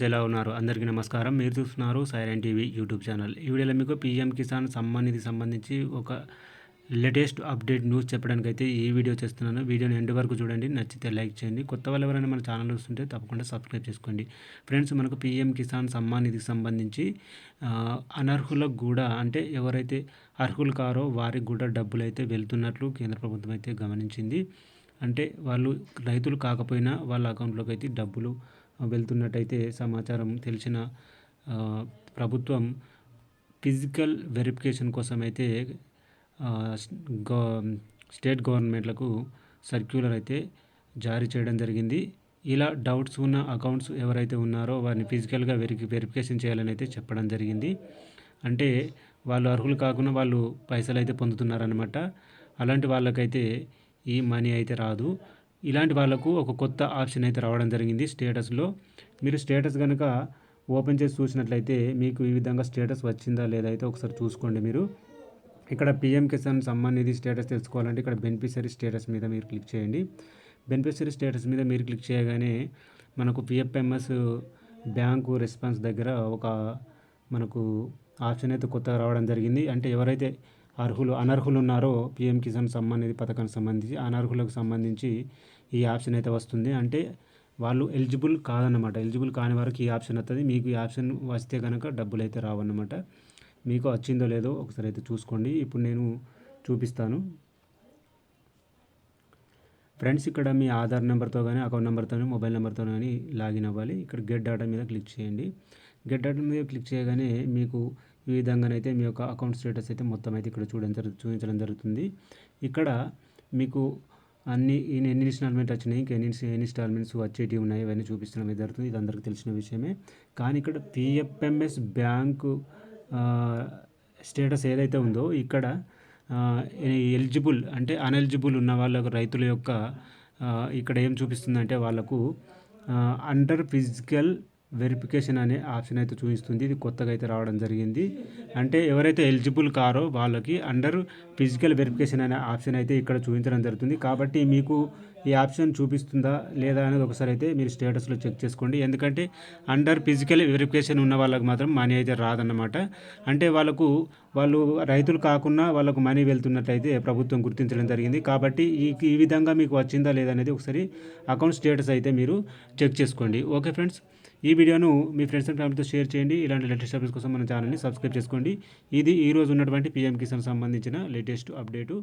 ఎలా ఉన్నారు? అందరికీ నమస్కారం. మీరు చూస్తున్నారు సైరన్ టీవీ యూట్యూబ్ ఛానల్. ఈ వీడియోలో మీకు పీఎం కిసాన్ సమ్మాన్ నిధికి సంబంధించి ఒక లేటెస్ట్ అప్డేట్ న్యూస్ చెప్పడానికైతే ఈ వీడియో చేస్తున్నాను. వీడియోని ఎండ్ వరకు చూడండి. నచ్చితే లైక్ చేయండి. కొత్త వాళ్ళు ఎవరైనా మన ఛానల్ వస్తుంటే తప్పకుండా సబ్స్క్రైబ్ చేసుకోండి. ఫ్రెండ్స్, మనకు పీఎం కిసాన్ సమ్మాన్ నిధికి సంబంధించి అనర్హులకు కూడా, అంటే ఎవరైతే అర్హులు కారో వారికి కూడా డబ్బులు అయితే వెళ్తున్నట్లు కేంద్ర ప్రభుత్వం అయితే గమనించింది. అంటే వాళ్ళు రైతులు కాకపోయినా వాళ్ళ అకౌంట్లోకి అయితే డబ్బులు వెళ్తున్నట్టయితే సమాచారం తెలిసిన ప్రభుత్వం ఫిజికల్ వెరిఫికేషన్ కోసం అయితే స్టేట్ గవర్నమెంట్లకు సర్క్యులర్ అయితే జారీ చేయడం జరిగింది. ఇలా డౌట్స్ ఉన్న అకౌంట్స్ ఎవరైతే ఉన్నారో వారిని ఫిజికల్గా వెరిఫికేషన్ చేయాలని అయితే చెప్పడం జరిగింది. అంటే వాళ్ళు అర్హులు కాకుండా వాళ్ళు పైసలు అయితే పొందుతున్నారనమాట. అలాంటి వాళ్ళకైతే ఈ మనీ అయితే రాదు. ఇలాంటి వాళ్ళకు ఒక కొత్త ఆప్షన్ అయితే రావడం జరిగింది స్టేటస్లో. మీరు స్టేటస్ కనుక ఓపెన్ చేసి చూసినట్లయితే మీకు ఈ విధంగా స్టేటస్ వచ్చిందా లేదా అయితే ఒకసారి చూసుకోండి. మీరు ఇక్కడ పీఎం కిసాన్ సమ్మాన్ నిధి స్టేటస్ తెలుసుకోవాలంటే ఇక్కడ బెనిఫిషరీ స్టేటస్ మీద మీరు క్లిక్ చేయండి. బెనిఫిషరీ స్టేటస్ మీద మీరు క్లిక్ చేయగానే మనకు పిఎఫ్ఎంఎస్ బ్యాంకు రెస్పాన్స్ దగ్గర ఒక మనకు ఆప్షన్ అయితే కొత్తగా రావడం జరిగింది. అంటే ఎవరైతే అనర్హులు ఉన్నారో పీఎం కిసాన్ సమ్మాన్ నిధి పథకానికి సంబంధించి అనర్హులకు సంబంధించి ఈ ఆప్షన్ అయితే వస్తుంది. అంటే వాళ్ళు ఎలిజిబుల్ కాదన్నమాట. ఎలిజిబుల్ కాని వారికి ఈ ఆప్షన్ వస్తుంది. మీకు ఈ ఆప్షన్ వస్తే కనుక డబ్బులు అయితే రావన్నమాట. మీకు వచ్చిందో లేదో ఒకసారి అయితే చూసుకోండి. ఇప్పుడు నేను చూపిస్తాను. ఫ్రెండ్స్, ఇక్కడ మీ ఆధార్ నెంబర్తో కానీ అకౌంట్ నెంబర్తో మొబైల్ నెంబర్తో కానీ లాగిన్ అవ్వాలి. ఇక్కడ గెట్ డేటా మీద క్లిక్ చేయండి. గెట్ డేటా మీద క్లిక్ చేయగానే మీకు ఈ విధంగానైతే మీ యొక్క అకౌంట్ స్టేటస్ అయితే మొత్తం అయితే ఇక్కడ చూపించడం జరుగుతుంది. ఇక్కడ మీకు ఎన్ని ఇన్స్టాల్మెంట్ వచ్చినాయి, ఇంకా ఎన్ని ఇన్స్టాల్మెంట్స్ వచ్చేటివి ఉన్నాయి, ఇవన్నీ చూపించడం అయితే జరుగుతుంది. ఇది అందరికీ తెలిసిన విషయమే. కానీ ఇక్కడ పిఎఫ్ఎంఎస్ బ్యాంకు స్టేటస్ ఏదైతే ఉందో ఇక్కడ ఎలిజిబుల్ అంటే అన్ఎలిజిబుల్ ఉన్న వాళ్ళకు రైతుల యొక్క ఇక్కడ ఏం చూపిస్తుందంటే వాళ్ళకు అండర్ ఫిజికల్ వెరిఫికేషన్ అనే ఆప్షన్ అయితే చూపిస్తుంది. ఇది కొత్తగా అయితే రావడం జరిగింది. అంటే ఎవరైతే ఎలిజిబుల్ కారో వాళ్ళకి అండర్ ఫిజికల్ వెరిఫికేషన్ అనే ఆప్షన్ అయితే ఇక్కడ చూపించడం జరుగుతుంది. కాబట్టి మీకు ఈ ఆప్షన్ చూపిస్తుందా లేదా అనేది ఒకసారి అయితే మీరు స్టేటస్లో చెక్ చేసుకోండి. ఎందుకంటే అండర్ ఫిజికల్ వెరిఫికేషన్ ఉన్న వాళ్ళకి మాత్రం మనీ అయితే రాదన్నమాట. అంటే వాళ్ళు రైతులు కాకుండా వాళ్ళకు మనీ వెళ్తున్నట్లయితే ప్రభుత్వం గుర్తించడం జరిగింది. కాబట్టి ఈ విధంగా మీకు వచ్చిందా లేదా అనేది ఒకసారి అకౌంట్ స్టేటస్ అయితే మీరు చెక్ చేసుకోండి. ఓకే ఫ్రెండ్స్, ఈ వీడియోను మీ ఫ్రెండ్స్ అండ్ ఫ్యామిలీతో షేర్ చేయండి. ఇలాంటి లేటెస్ట్ అప్డేట్స్ కోసం మన ఛానల్ని సబ్స్క్రైబ్ చేసుకోండి. ఇది ఈరోజు ఉన్నటువంటి పీఎం కిసాన్ సంబంధించిన లేటెస్ట్ అప్డేటు.